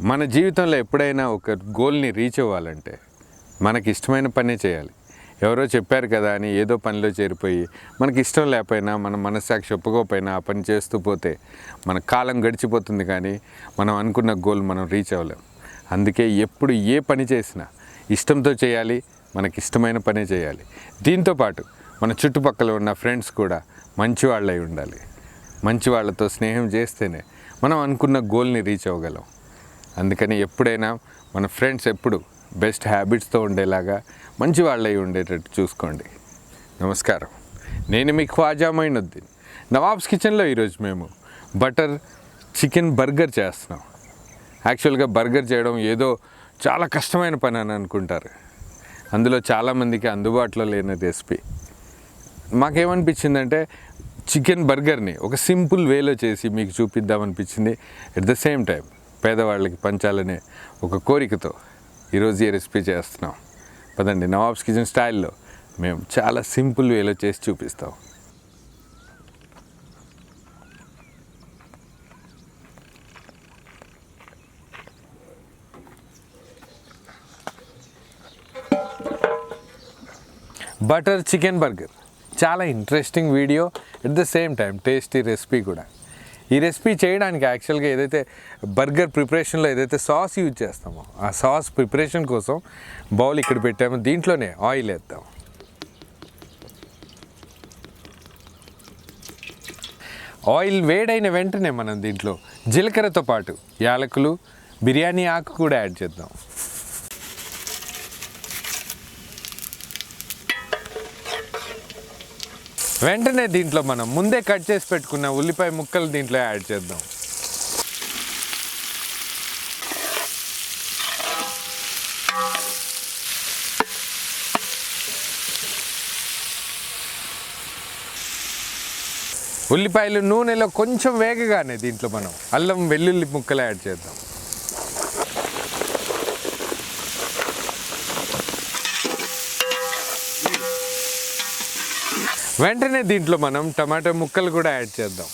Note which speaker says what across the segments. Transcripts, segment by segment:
Speaker 1: మన జీవితంలో ఎప్పుడైనా ఒక గోల్ని రీచ్ అవ్వాలంటే మనకి ఇష్టమైన పనే చేయాలి. ఎవరో చెప్పారు కదా అని ఏదో పనిలో చేరిపోయి మనకి ఇష్టం లేకపోయినా మన మనస్సాక్షి ఒప్పుకోకపోయినా ఆ పని చేస్తూ పోతే మన కాలం గడిచిపోతుంది, కానీ మనం అనుకున్న గోల్ మనం రీచ్ అవ్వలేం. అందుకే ఎప్పుడు ఏ పని చేసినా ఇష్టంతో చేయాలి, మనకి ఇష్టమైన పనే చేయాలి. దీంతోపాటు మన చుట్టుపక్కల ఉన్న ఫ్రెండ్స్ కూడా మంచి వాళ్ళై ఉండాలి. మంచి వాళ్ళతో స్నేహం చేస్తేనే మనం అనుకున్న గోల్ని రీచ్ అవ్వగలం. అందుకని ఎప్పుడైనా మన ఫ్రెండ్స్ ఎప్పుడు బెస్ట్ హ్యాబిట్స్తో ఉండేలాగా మంచి వాళ్ళై ఉండేటట్టు చూసుకోండి. నమస్కారం, నేను మీ ఖ్వాజా మొయినుద్దీన్. నవాబ్స్ కిచెన్లో ఈరోజు మేము బటర్ చికెన్ బర్గర్ చేస్తున్నాం. యాక్చువల్గా బర్గర్ చేయడం ఏదో చాలా కష్టమైన పని అని అనుకుంటారు. అందులో చాలామందికి అందుబాటులో లేని రెసిపీ. మాకేమనిపించిందంటే చికెన్ బర్గర్ని ఒక సింపుల్ వేలో చేసి మీకు చూపిద్దామనిపించింది. ఎట్ ద సేమ్ టైం పేదవాళ్ళకి పంచాలనే ఒక కోరికతో ఈరోజు ఈ రెసిపీ చేస్తున్నాం. పదండి, నవాబ్స్ కిచెన్ స్టైల్లో మేము చాలా సింపుల్ వేలో చేసి చూపిస్తాం. బటర్ చికెన్ బర్గర్ చాలా interesting video, at the same time tasty recipe కూడా. ఈ రెసిపీ చేయడానికి యాక్చువల్గా ఏదైతే బర్గర్ ప్రిపరేషన్లో ఏదైతే సాస్ యూజ్ చేస్తామో ఆ సాస్ ప్రిపరేషన్ కోసం బౌల్ ఇక్కడ పెట్టాము. దీంట్లోనే ఆయిల్ వేద్దాం. ఆయిల్ వేడైన వెంటనే మనం దీంట్లో జీలకర్రతో పాటు యాలకులు, బిర్యానీ ఆకు కూడా యాడ్ చేద్దాం. వెంటనే దీంట్లో మనం ముందే కట్ చేసి పెట్టుకున్న ఉల్లిపాయ ముక్కలు దీంట్లో యాడ్ చేద్దాం. ఉల్లిపాయలు నూనెలో కొంచెం వేగగానే దీంట్లో మనం అల్లం వెల్లుల్లి ముక్కలు యాడ్ చేద్దాం. వెంటనే దీంట్లో మనం టమాటో ముక్కలు కూడా యాడ్ చేద్దాం.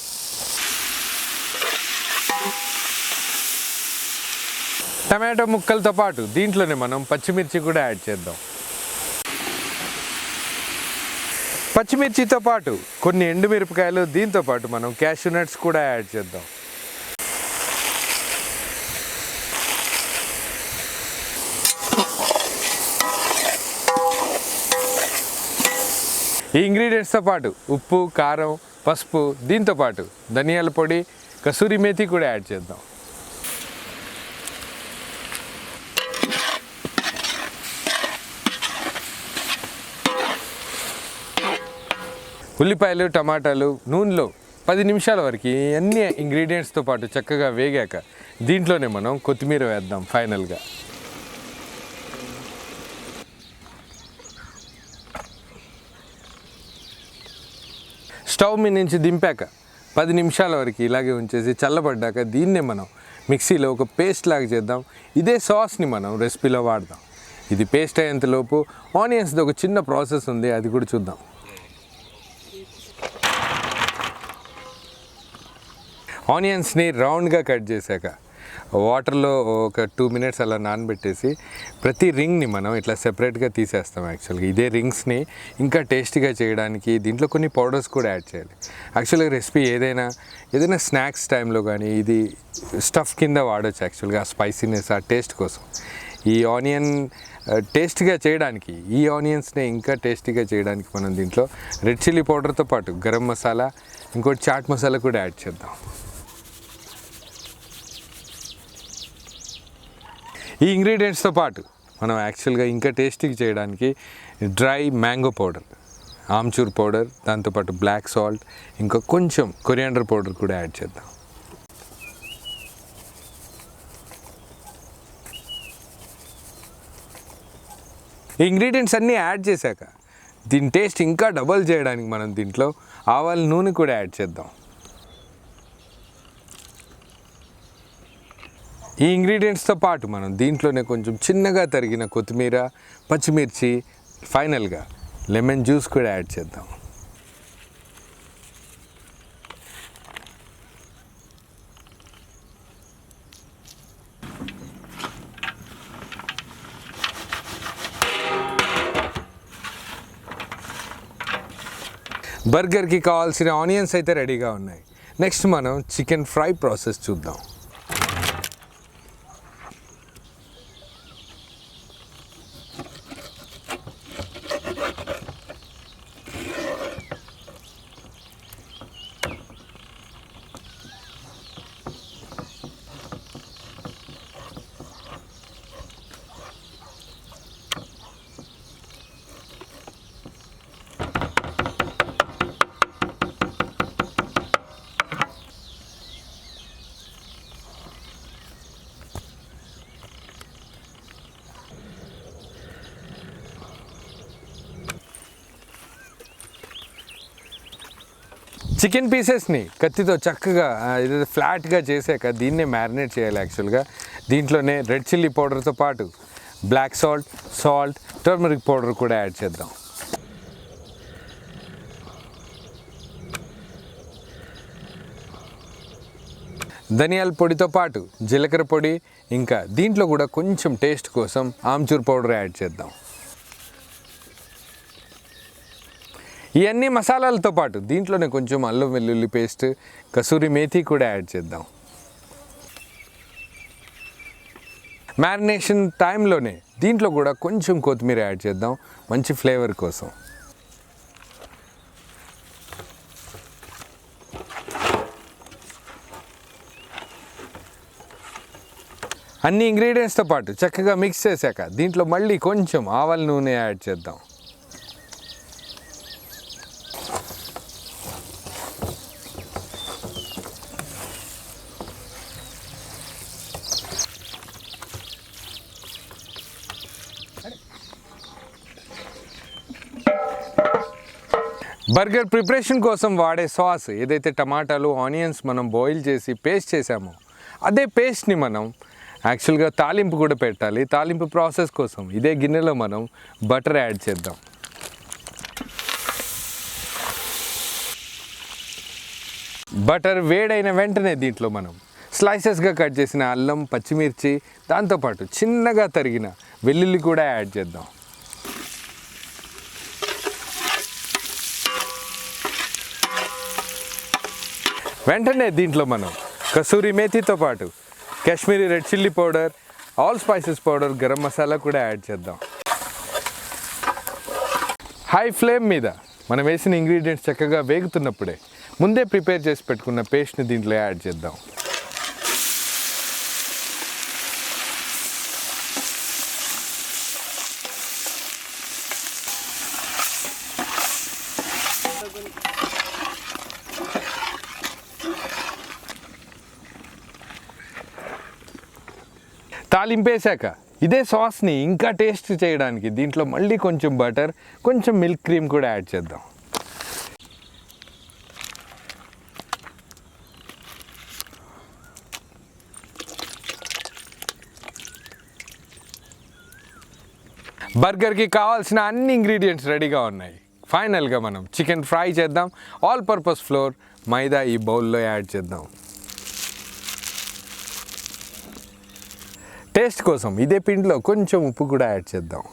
Speaker 1: టమాటో ముక్కలతో పాటు దీంట్లోనే మనం పచ్చిమిర్చి కూడా యాడ్ చేద్దాం. పచ్చిమిర్చితో పాటు కొన్ని ఎండుమిరపకాయలు, దీంతో పాటు మనం క్యాష్యూ నట్స్ కూడా యాడ్ చేద్దాం. ఈ ఇంగ్రీడియంట్స్తో పాటు ఉప్పు, కారం, పసుపు, దీంతో పాటు ధనియాల పొడి, కసూరి మేతి కూడా యాడ్ చేద్దాం. ఉల్లిపాయలు, టమాటాలు నూనెలో 10 నిమిషాల వరకు అన్ని ఇంగ్రీడియంట్స్తో పాటు చక్కగా వేగాక దీంట్లోనే మనం కొత్తిమీర వేద్దాం. ఫైనల్గా స్టవ్ మీద నుంచి దింపాక 10 నిమిషాల వరకు ఇలాగే ఉంచేసి చల్లబడ్డాక దీన్నే మనం మిక్సీలో ఒక పేస్ట్ లాగా చేద్దాం. ఇదే సాస్ని మనం రెసిపీలో వాడదాం. ఇది పేస్ట్ అయ్యేంతలోపు ఆనియన్స్ది ఒక చిన్న ప్రాసెస్ ఉంది, అది కూడా చూద్దాం. ఆనియన్స్ని రౌండ్గా కట్ చేశాక వాటర్లో ఒక 2 మినిట్స్ అలా నానబెట్టేసి ప్రతి రింగ్ని మనం ఇట్లా సెపరేట్గా తీసేస్తాం. యాక్చువల్గా ఇదే రింగ్స్ని ఇంకా టేస్టీగా చేయడానికి దీంట్లో కొన్ని పౌడర్స్ కూడా యాడ్ చేయాలి. యాక్చువల్గా రెసిపీ ఏదైనా స్నాక్స్ టైంలో కానీ ఇది స్టఫ్ కింద వాడచ్చు. యాక్చువల్గా ఆ స్పైసీనెస్, ఆ టేస్ట్ కోసం ఈ ఆనియన్ టేస్టీగా చేయడానికి, ఈ ఆనియన్స్ని ఇంకా టేస్టీగా చేయడానికి మనం దీంట్లో రెడ్ చిల్లీ పౌడర్తో పాటు గరం మసాలా, ఇంకోటి చాట్ మసాలా కూడా యాడ్ చేద్దాం. ఈ ఇంగ్రీడియంట్స్తో పాటు మనం యాక్చువల్గా ఇంకా టేస్టీగా చేయడానికి dry mango powder, amchur powder, దాంతోపాటు బ్లాక్ సాల్ట్, ఇంకా కొంచెం కొరియాండర్ పౌడర్ కూడా యాడ్ చేద్దాం. ఈ ఇంగ్రీడియంట్స్ అన్నీ యాడ్ చేశాక దీని టేస్ట్ ఇంకా డబల్ చేయడానికి మనం దీంట్లో ఆవాల నూనె కూడా యాడ్ చేద్దాం. ఈ ఇంగ్రీడియంట్స్తో పాటు మనం దీంట్లోనే కొంచెం చిన్నగా తరిగిన కొత్తిమీర, పచ్చిమిర్చి, ఫైనల్గా లెమన్ జ్యూస్ కూడా యాడ్ చేద్దాం. బర్గర్కి కావాల్సిన ఆనియన్స్ అయితే రెడీగా ఉన్నాయి. నెక్స్ట్ మనం చికెన్ ఫ్రై ప్రాసెస్ చూద్దాం. చికెన్ పీసెస్ని కత్తితో చక్కగా ఫ్లాట్గా చేసాక దీన్నే మ్యారినేట్ చేయాలి. యాక్చువల్గా దీంట్లోనే రెడ్ చిల్లీ పౌడర్తో పాటు బ్లాక్ సాల్ట్, టర్మరిక్ పౌడర్ కూడా యాడ్ చేద్దాం. ధనియాల పొడితో పాటు జీలకర్ర పొడి, ఇంకా దీంట్లో కూడా కొంచెం టేస్ట్ కోసం ఆమ్చూర్ పౌడర్ యాడ్ చేద్దాం. ఇవన్నీ మసాలాలతో పాటు దీంట్లోనే కొంచెం అల్లం వెల్లుల్లి పేస్ట్, కసూరి మేథి కూడా యాడ్ చేద్దాం. మ్యారినేషన్ టైంలోనే దీంట్లో కూడా కొంచెం కొత్తిమీర యాడ్ చేద్దాం మంచి ఫ్లేవర్ కోసం. అన్ని ఇంగ్రీడియంట్స్తో పాటు చక్కగా మిక్స్ చేశాక దీంట్లో మళ్ళీ కొంచెం ఆవాల నూనె యాడ్ చేద్దాం. బర్గర్ ప్రిపరేషన్ కోసం వాడే సాస్ ఏదైతే టమాటాలు, ఆనియన్స్ మనం బాయిల్ చేసి పేస్ట్ చేసామో అదే పేస్ట్ని మనం యాక్చువల్గా తాలింపు కూడా పెట్టాలి. తాలింపు ప్రాసెస్ కోసం ఇదే గిన్నెలో మనం బటర్ యాడ్ చేద్దాం. బటర్ వేడైన వెంటనే దీంట్లో మనం స్లైసెస్గా కట్ చేసిన అల్లం, పచ్చిమిర్చి, దాంతోపాటు చిన్నగా తరిగిన వెల్లుల్లి కూడా యాడ్ చేద్దాం. వెంటనే దీంట్లో మనం కసూరి మేథితో పాటు Kashmiri red chilli powder, all spices powder, garam masala కూడా యాడ్ చేద్దాం. హై ఫ్లేమ్ మీద మనం వేసిన ఇంగ్రీడియంట్స్ చక్కగా వేగుతున్నప్పుడే ముందే ప్రిపేర్ చేసి పెట్టుకున్న పేస్ట్ని దీంట్లో యాడ్ చేద్దాం. తాలింపేశాక ఇదే సాస్ని ఇంకా టేస్ట్ చేయడానికి దీంట్లో మళ్ళీ కొంచెం బటర్, కొంచెం మిల్క్ క్రీమ్ కూడా యాడ్ చేద్దాం. బర్గర్కి కావాల్సిన అన్ని ఇంగ్రీడియంట్స్ రెడీగా ఉన్నాయి. ఫైనల్గా మనం చికెన్ ఫ్రై చేద్దాం. ఆల్ పర్పస్ ఫ్లోర్, మైదా ఈ బౌల్లో యాడ్ చేద్దాం. టేస్ట్ కోసం ఇదే పిండిలో కొంచెం ఉప్పు కూడా యాడ్ చేద్దాం.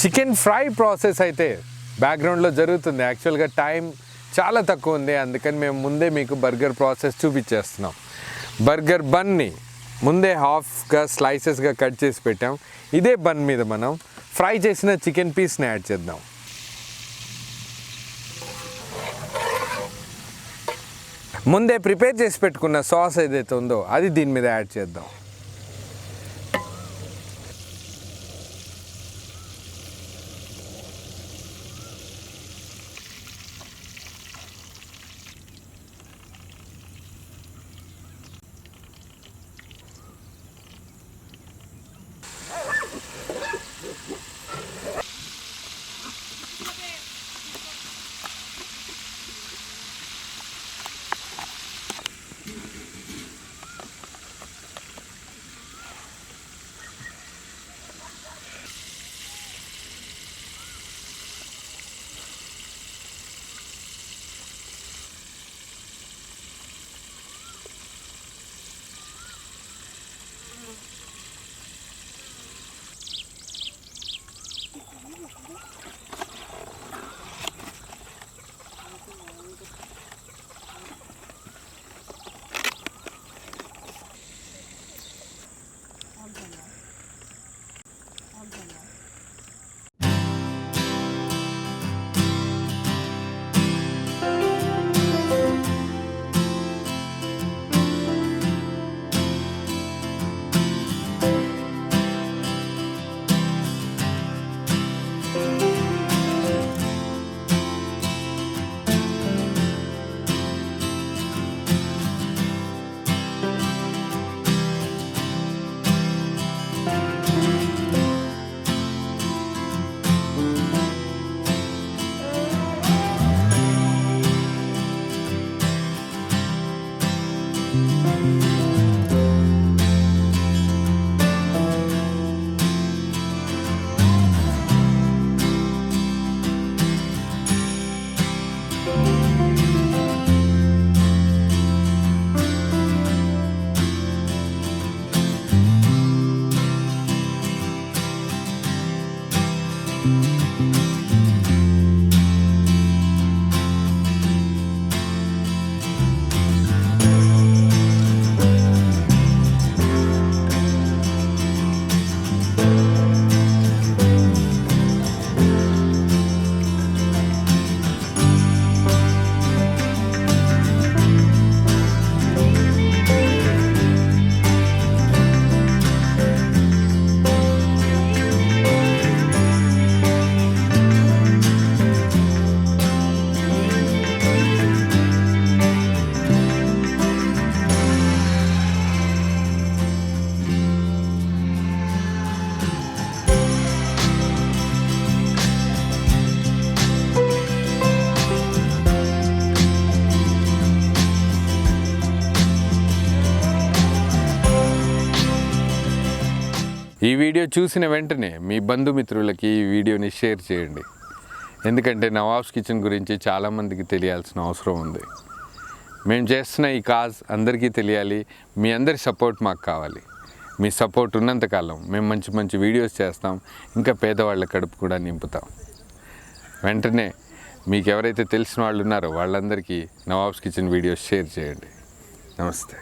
Speaker 1: చికెన్ ఫ్రై ప్రాసెస్ అయితే బ్యాక్గ్రౌండ్లో జరుగుతుంది. యాక్చువల్గా టైం చాలా తక్కువ ఉంది, అందుకని మేము ముందే మీకు బర్గర్ ప్రాసెస్ చూపించేస్తున్నాం. బర్గర్ బన్ని ముందే హాఫ్గా స్లైసెస్గా కట్ చేసి పెట్టాం. ఇదే బన్ మీద మనం ఫ్రై చేసిన చికెన్ పీస్ని యాడ్ చేద్దాం. ముందే ప్రిపేర్ చేసి పెట్టుకున్న సాస్ ఏదైతే ఉందో అది దీని మీద యాడ్ చేద్దాం. ఈ వీడియో చూసిన వెంటనే మీ బంధుమిత్రులకి ఈ వీడియోని షేర్ చేయండి. ఎందుకంటే నవాబ్స్ కిచెన్ గురించి చాలామందికి తెలియాల్సిన అవసరం ఉంది. మేము చేస్తున్న ఈ కాజ్ అందరికీ తెలియాలి. మీ అందరి సపోర్ట్ మాకు కావాలి. మీ సపోర్ట్ ఉన్నంతకాలం మేము మంచి మంచి వీడియోస్ చేస్తాం, ఇంకా పేదవాళ్ళ కడుపు కూడా నింపుతాం. వెంటనే మీకు ఎవరైతే తెలిసిన వాళ్ళు ఉన్నారో వాళ్ళందరికీ నవాబ్స్ కిచెన్ వీడియోస్ షేర్ చేయండి. నమస్తే.